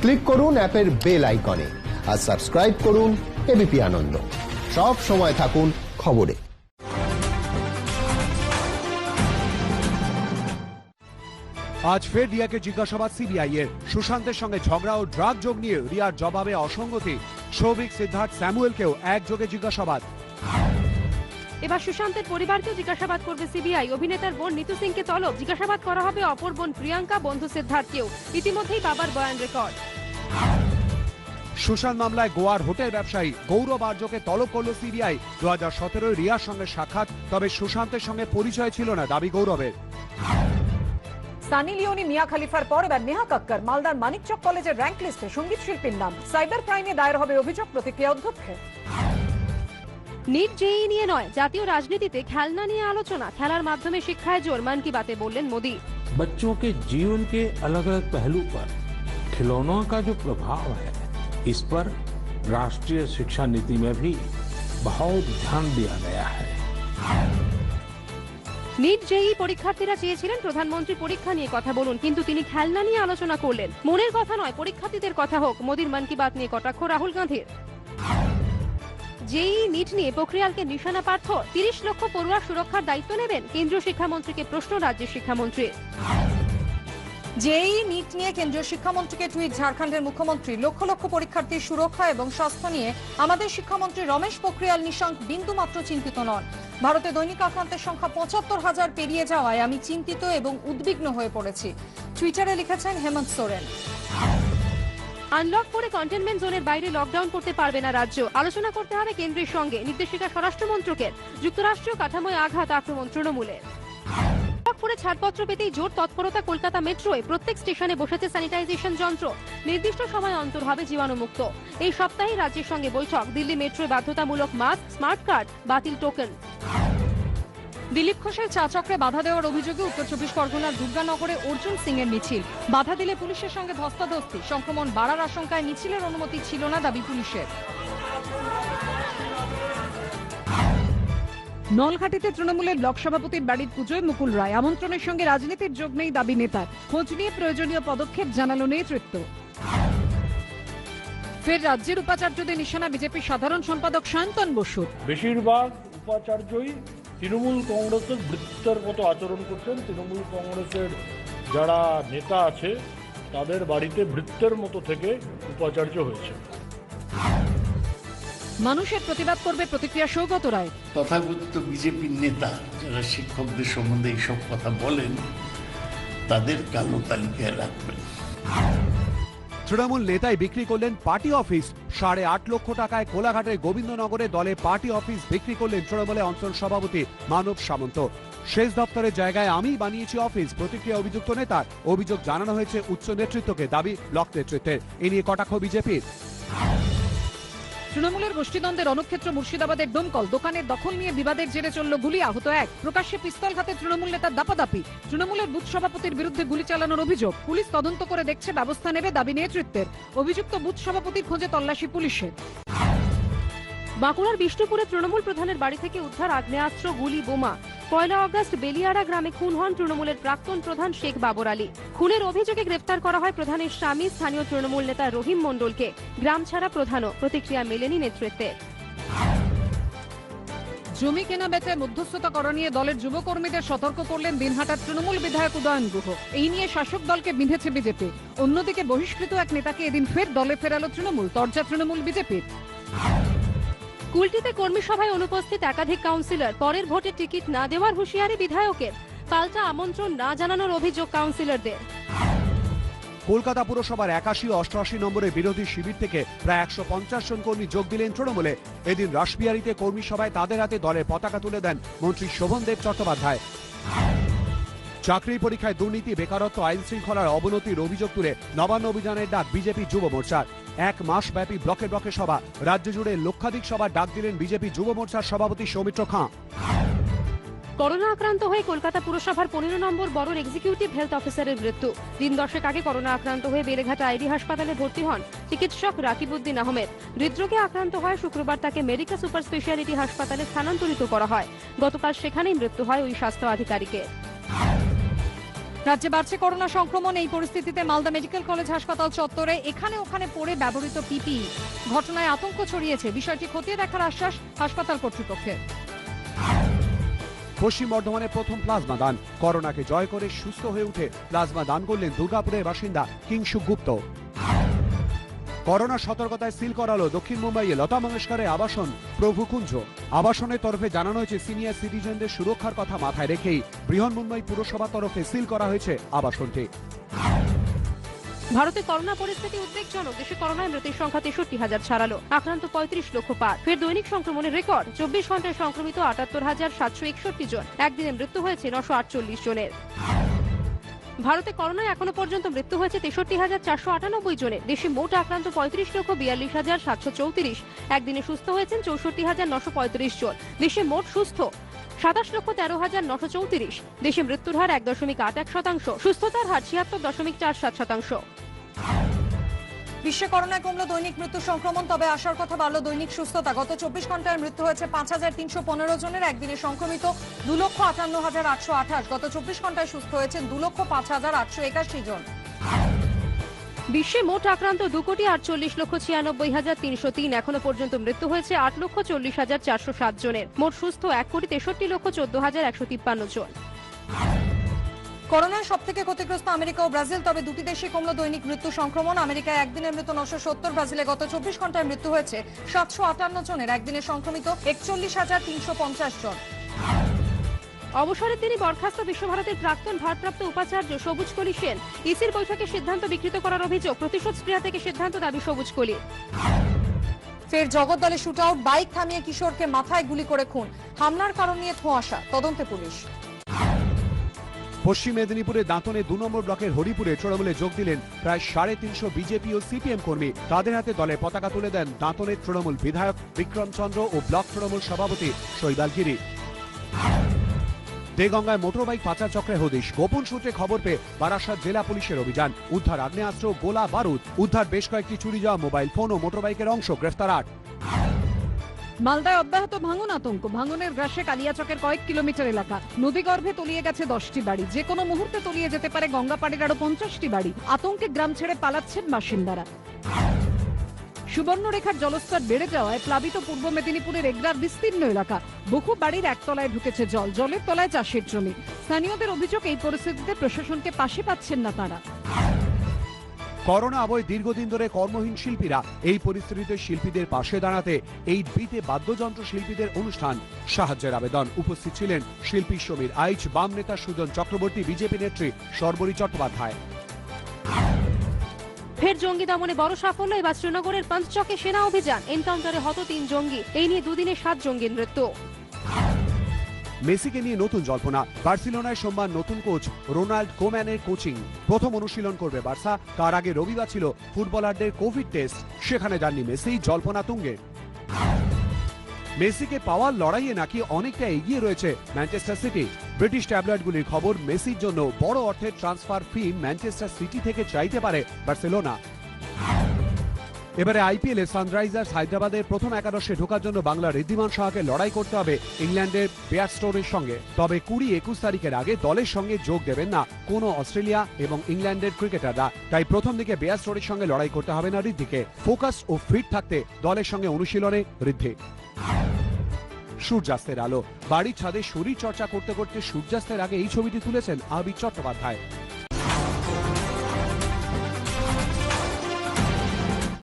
Click করুন অ্যাপের bell আইকনে আর সাবস্ক্রাইব করুন এবিপি আনন্দ। সব সময় থাকুন খবরে। আজ ফের রিয়াকে জিজ্ঞাসাবাদ সিবিআই এর। সুশান্তের সঙ্গে ঝগড়া ও ড্রাগ যোগ নিয়ে রিয়ার জবাবে অসঙ্গতি। সৌভিক, সিদ্ধার্থ, স্যামুয়েলকেও একযোগে জিজ্ঞাসাবাদ। এবার সুশান্তের পরিবারকেও জিজ্ঞাসাবাদ করবে সিবিআই। অভিনেতার বোন নিতু সিংকে তলব, জিজ্ঞাসাবাদ করা হবে অপর বোন প্রিয়াঙ্কা, বন্ধু সিদ্ধার্থকেও। ইতিমধ্যেই বাবার বয়ান রেকর্ড। সুশান্ত মামলায় গোয়ার হোটেল ব্যবসায়ী গৌরব আর্যকে তলব করল সিবিআই। 2017 রিয়ার সঙ্গে সাক্ষাৎ, তবে সুশান্তের সঙ্গে পরিচয় ছিল না, দাবি গৌরবের। সানি লিওনি, মিয়া খলিফার পর এবার নেহা কক্কর। মালদার মানিকচক কলেজের র্যাঙ্ক লিস্টে সঙ্গীত শিল্পীর নাম। সাইবার ক্রাইমে দায়ের হবে অভিযোগ, প্রতিক্রিয়া অধ্যক্ষের। নিট জেই নিয়ে নয়, জাতীয় রাজনীতিতে খেলনা নিয়ে আলোচনা। খেলার মাধ্যমে শিক্ষায় জোর, মান কি বাতে বললেন মোদি। बच्चों के जीवन के अलग अलग पहलू पर खिलौनों का जो प्रभाव है, इस पर राष्ट्रीय शिक्षा नीति में भी बहुत ध्यान दिया गया है। নিট জেই পরীক্ষার্থীরা চেয়েছিলেন প্রধানমন্ত্রী পরীক্ষা নিয়ে কথা বলুন, কিন্তু তিনি খেলনা নিয়ে আলোচনা করলেন। মনের কথা নয়, পরীক্ষার্থীদের কথা হোক। মোদির মান কি বাত নিয়ে কটাক্ষ রাহুল গান্ধীর। জেই নিট নিয়ে পোখরিয়ালকে নিশানা পার্থ। 30 লক্ষ পড়ুয়ার সুরক্ষার দায়িত্ব নেবেন, কেন্দ্রীয় শিক্ষামন্ত্রীকে প্রশ্ন রাজ্যের শিক্ষামন্ত্রী। জেই নিট নিয়ে কেন্দ্রীয় শিক্ষামন্ত্রীকে টুইট ঝাড়খণ্ডের মুখ্যমন্ত্রী। লক্ষ লক্ষ পরীক্ষার্থীর সুরক্ষা এবং স্বাস্থ্য নিয়ে আমাদের শিক্ষামন্ত্রী রমেশ পোখরিয়াল নিশাঙ্ক বিন্দুমাত্র চিন্তিত নন। ভারতে দৈনিক আক্রান্তের সংখ্যা ৭৫,০০০ পেরিয়ে যাওয়ায় আমি চিন্তিত এবং উদ্বিগ্ন হয়ে পড়েছি, টুইটারে লিখেছেন হেমন্ত সোরেন। আনলক করে কন্টেনমেন্ট জোনের বাইরে লকডাউন করতে পারবে না রাজ্য, আলোচনা করতে হবে কেন্দ্রের সঙ্গে, নির্দেশিকা স্বরাষ্ট্রমন্ত্রকের। যুক্তরাষ্ট্রীয় কাঠামোয় আঘাত, আক্রমণ তৃণমূলের। করে ছাড়পত্র পেতেই জোর তৎপরতা কলকাতা মেট্রোয়। প্রত্যেক স্টেশনে বসেছে স্যানিটাইজেশন যন্ত্র, নির্দিষ্ট সময় অন্তর হবে জীবাণুমুক্ত। এই সপ্তাহে রাজ্যের সঙ্গে বৈঠক, দিল্লি মেট্রোয় বাধ্যতামূলক মাস্ক, স্মার্ট কার্ড, বাতিল টোকেন। দিলীপ ঘোষের চা চক্রে বাধা দেওয়ার অভিযোগে উত্তর 24 পরগনার দুর্গানগরে অর্জুন সিং এর মিছিল। বাধা দিলে পুলিশের সঙ্গে ধস্তাধস্তি, সংক্রমণ বাড়ার আশঙ্কায় মিছিলের অনুমতি ছিল না, দাবি পুলিশের। নলঘাটিতে তৃণমূলের ব্লক সভাপতির বাড়ির পুজোয় মুকুল রায়। আমন্ত্রণের সঙ্গে রাজনীতির যোগ নেই, দাবি নেতার। খোঁজ নিয়ে প্রয়োজনীয় পদক্ষেপ জানালো নেতৃত্ব। ফের রাজ্যের উপাচার্যদের নিশানা বিজেপির সাধারণ সম্পাদক শান্তন বসুর। বেশিরভাগ উপাচার্যই তৃণমূল কংগ্রেসের বৃত্তের মতো আচরণ করছেন। তৃণমূল কংগ্রেসের যারা নেতা আছে তাদের বাড়িতে বৃত্তের মতো থেকে উপাচার্য হয়েছে। মানুষের প্রতিবাদ করবে, প্রতিক্রিয়া সৌগত রায়। তথাকথিত বিজেপির নেতা যারা শিক্ষকদের সম্বন্ধে এইসব কথা বলেন তাদের কালো তালিকায় রাখবেন। তৃণমূল নেতাই বিক্রি করলেন পার্টি অফিস। 8.5 লক্ষ টাকায় কোলাঘাটের গোবিন্দনগরে দলে পার্টি অফিস বিক্রি করলেন তৃণমূলের অঞ্চল সভাপতি মানব সামন্ত। শেষ দপ্তরের জায়গায় আমি বানিয়েছি অফিস, প্রতিক্রিয়া অভিযুক্ত নেতার। অভিযোগ জানানো হয়েছে উচ্চ নেতৃত্বকে, দাবি ব্লক নেতৃত্বের। এ নিয়ে কটাক্ষ বিজেপির। তৃণমূলের গোষ্ঠীদ্বন্দ্বের রণক্ষেত্র মুর্শিদাবাদের ডোমকল। দোকানের দখল নিয়ে বিবাদের জেরে চলল গুলি, আহত 1। প্রকাশ্যে পিস্তল হাতে তৃণমূল নেতার দাপাদাপি। তৃণমূলের বুথ সভাপতির বিরুদ্ধে গুলি চালানোর অভিযোগ। পুলিশ তদন্ত করে দেখছে, ব্যবস্থা নেবে, দাবি নেতৃত্বের। অভিযুক্ত বুথ সভাপতির খোঁজে তল্লাশি পুলিশের। বাঁকুড়ার বিষ্ণুপুরে তৃণমূল প্রধানের বাড়ি থেকে উদ্ধার আগ্নেয়াস্ত্র, গুলি, বোমা। 1 আগস্ট বেলিয়াড়া গ্রামে খুন হন তৃণমূলের প্রাক্তন প্রধান শেখ বাবর আলী। খুনের অভিযোগে গ্রেফতার করা হয় প্রধানের স্বামী, স্থানীয় তৃণমূল নেতা রহিম মণ্ডলকে। গ্রাম ছাড়া প্রধানও, প্রতিক্রিয়া মেলেনি নেতৃত্বের। জমি কেনা বেচায় মধ্যস্থতা করা নিয়ে দলের যুবকর্মীদের সতর্ক করলেন দিনহাটার তৃণমূল বিধায়ক উদয়ন গুহ। এই নিয়ে শাসক দলকে বিঁধেছে বিজেপি। অন্যদিকে বহিষ্কৃত এক নেতাকে এদিন ফের দলে ফেরালো তৃণমূল। তরজা তৃণমূল বিজেপির। কুলটিতে কর্মী সভায় অনুপস্থিত একাধিক কাউন্সিলর। পরের ভোটে টিকিট না দেওয়ার হুঁশিয়ারি বিধায়কের। পাল্টা আমন্ত্রণ না জানানোর অভিযোগ কাউন্সিলরদের। কলকাতা পুরসভার 81 ও 88 নম্বরের বিরোধী শিবির থেকে প্রায় 150 জন কর্মী যোগ দিলেন তৃণমূলে। এদিন রাসবিহারীতে কর্মী সভায় তাদের হাতে দলের পতাকা তুলে দেন মন্ত্রী শোভনদেব চট্টোপাধ্যায়। চাকরি পরীক্ষায় দুর্নীতি, বেকারত্ব, আইন শৃঙ্খলার অবনতির অভিযোগ তুলে নবান্ন অভিযানের ডাক বিজেপি যুব মোর্চার। 1 মাস ব্যাপী ব্লকে ব্লকে সভা। রাজ্য জুড়ে লক্ষাধিক সভার ডাক দিলেন বিজেপি যুব মোর্চার সভাপতি সৌমিত্র খাঁ। করোনা আক্রান্ত হয়ে কলকাতা পুরসভার 15 নম্বর বড় এক্সিকিউটিভ হেলথ অফিসারের মৃত্যু। দিন 10 আগে করোনা আক্রান্ত হয়ে বেলেঘাটা আইডি হাসপাতালে ভর্তি হন চিকিৎসক রাকিবউদ্দিন আহমেদ। হৃদরোগে আক্রান্ত হয় শুক্রবার তাকে মেডিকা সুপার স্পেশালিটি হাসপাতালে স্থানান্তরিত করা হয়। গতকাল সেখানেই মৃত্যু হয় ওই স্বাস্থ্য আধিকারিকের। রাজ্যে বাড়ছে করোনা সংক্রমণ। এই পরিস্থিতিতে মালদা মেডিকেল কলেজ হাসপাতাল চত্বরে এখানে ওখানে পড়ে ব্যবহৃত পিপিই ঘটনায় আতঙ্ক ছড়িয়েছে। বিষয়টি খতিয়ে দেখার আশ্বাস হাসপাতাল কর্তৃপক্ষের। পশ্চিম বর্ধমানে প্রথম প্লাজমা দান। করোনাকে জয় করে সুস্থ হয়ে উঠে প্লাজমা দান করলেন দুর্গাপুরের বাসিন্দা কিংশুক গুপ্ত। করোনা সতর্কতায় সিল করালো দক্ষিণ মুম্বাইয়ে লতা মঙ্গেশকরের আবাসন প্রভুকুঞ্জ। আবাসনের তরফে জানানো হয়েছে সিনিয়র সিটিজেনদের সুরক্ষার কথা মাথায় রেখেই বৃহন্মুম্বাই পুরসভার তরফে সিল করা হয়েছে আবাসনটি। ভারতে করোনা পরিস্থিতি উদ্বেগজনক। দেশে করোনায় মৃতের সংখ্যা 63,000 ছাড়ালো। আক্রান্ত 35 লক্ষ পার। ফের দৈনিক সংক্রমণের রেকর্ড। 24 ঘন্টায় সংক্রমিত 78,761 জন। একদিনে মৃত্যু হয়েছে 948 জনের। ভারতে করোনায় এখনো পর্যন্ত মৃত্যু হয়েছে 63,498 জনের। দেশে মোট আক্রান্ত 35,42,734। একদিনে সুস্থ হয়েছেন 64,935 জন। দেশে মোট সুস্থ 27,13,934। দেশে মৃত্যুর হার 1.81%। সুস্থতার হার 76.47%। বিশ্বে করোনায় কমলো দৈনিক মৃত্যু সংক্রমণ, তবে আসার কথা বাড়লো দৈনিক সুস্থতা। গত 24 ঘন্টায় মৃত্যু হয়েছে 5,315 জনের। একদিনে সংক্রমিত 2,58,828। গত 24 ঘন্টায় সুস্থ হয়েছেন 2,05,881 জন। বিশ্বে মোট আক্রান্ত 2,48,96,303। এখনো পর্যন্ত মৃত্যু হয়েছে 8,40,407 জনের। মোট সুস্থ 1,63,14,153 জন। করোনায় সবথেকে ক্ষতিগ্রস্ত আমেরিকা ও ব্রাজিল, তবে দুটি দেশে কমলো দৈনিক মৃত্যু সংক্রমণ। আমেরিকায় একদিনে মৃত 970, ব্রাজিলে গত 24 ঘন্টায় মৃত্যু হয়েছে 758 জনের। একদিনে সংক্রমিত 41,350 জন। অবসরের দিনে বরখাস্ত বিশ্বভারতীর প্রাক্তন ভারপ্রাপ্ত উপাচার্য সবুজ কলি সেন। ইসির বৈঠকে সিদ্ধান্ত বিকৃত করার অভিযোগ। প্রতিশোধ স্পৃহা থেকে সিদ্ধান্ত দাবি সবুজ কলির। ফের জগদ্দলে শুট আউট। বাইক থামিয়ে কিশোরকে মাথায় গুলি করে খুন। হামলার কারণ নিয়ে ধোঁয়াশা, তদন্তে পুলিশ। পশ্চিম মেদিনীপুরে দাঁতনে 2 নম্বর ব্লকের হরিপুরে তৃণমূলে যোগ দিলেন প্রায় 350 বিজেপি ও সিপিএম কর্মী। তাদের হাতে দলের পতাকা তুলে দেন দাঁতনের তৃণমূল বিধায়ক বিক্রম চন্দ্র ও ব্লক তৃণমূল সভাপতি শৈবাল গিরি। দেগঙ্গায় মোটরবাইক পাচার চক্রে হদিশ। গোপন সূত্রে খবর পেয়ে বারাসাত জেলা পুলিশের অভিযান। উদ্ধার আগ্নেয়াস্ত্র, গোলা বারুদ। উদ্ধার বেশ কয়েকটি চুরি যাওয়া মোবাইল ফোন ও মোটরবাইকের অংশ। গ্রেফতার 8। মালদায় অব্যাহত ভাঙন আতঙ্ক। ভাঙনের গ্রাসে কালিয়াচকের কয়েক কিলোমিটার এলাকা। নদীগর্ভে তলিয়ে গেছে 10টি বাড়ি। যে কোনো মুহূর্তে তলিয়ে যেতে পারে গঙ্গাপাড়ির আরো 50টি বাড়ি। আতঙ্কে গ্রাম ছেড়ে পালাচ্ছেন বাসিন্দারা। সুবর্ণরেখার জলস্তর বেড়ে যাওয়ায় প্লাবিত পূর্ব মেদিনীপুরের এগরার বিস্তীর্ণ এলাকা। বহু বাড়ির একতলায় ঢুকেছে জল। জলের তলায় চাষের জমি। স্থানীয়দের অভিযোগ, এই পরিস্থিতিতে প্রশাসনকে পাশে পাচ্ছেন না তারা। করোনা আবহে দীর্ঘদিন ধরে কর্মহীন শিল্পীরা। এই পরিস্থিতিতে শিল্পীদের পাশে দাঁড়াতে 8B-তে বাদ্যযন্ত্র শিল্পীদের অনুষ্ঠান। সাহায্যের আবেদন। উপস্থিত ছিলেন শিল্পী সমীর আইচ, বাম নেতা সুজন চক্রবর্তী, বিজেপি নেত্রী শর্বরী চট্টোপাধ্যায়। ফের জঙ্গি দমনে বড় সাফল্য। এবার শ্রীনগরের পাঞ্চচকে সেনা অভিযান। এনকাউন্টারে হত 3 জঙ্গি। এই নিয়ে দুদিনে 7 জঙ্গির মৃত্যু। মেসিকে নিয়ে নতুন জল্পনা। বার্সেলোনায় সোমবার নতুন কোচ রোনাল্ড কোম্যানের কোচিং। প্রথম অনুশীলন করবে বার্সা। তার আগে রবিবার ছিল ফুটবলারদের কোভিড টেস্ট। সেখানে যাননি মেসি। জল্পনা তুঙ্গে। মেসিকে পাওয়ার লড়াইয়ে নাকি অনেকটা এগিয়ে রয়েছে ম্যানচেস্টার সিটি। ব্রিটিশ ট্যাবলয়েডগুলির খবর, মেসির জন্য বড় অর্থের ট্রান্সফার ফি ম্যানচেস্টার সিটি থেকে চাইতে পারে বার্সেলোনা। এবারে আইপিএলে সানরাইজার্স হায়দ্রাবাদের প্রথম একাদশে ঢোকার জন্য বাংলার ঋদ্ধিমান সাহাকে লড়াই করতে হবে ইংল্যান্ডের বেয়ারস্টোর সঙ্গে। তবে 20-21 তারিখের আগে দলের সঙ্গে যোগ দেবেন না কোনো অস্ট্রেলিয়া এবং ইংল্যান্ডের ক্রিকেটাররা। তাই প্রথম দিকে বেয়ারস্টোরের সঙ্গে লড়াই করতে হবে না ঋদ্ধিকে। ফোকাস ও ফিট থাকতে দলের সঙ্গে অনুশীলনে ঋদ্ধি। সূর্যাস্তের আলো। বাড়ির ছাদে শরীর চর্চা করতে করতে সূর্যাস্তের আগে এই ছবিটি তুলেছেন আবির চট্টোপাধ্যায়।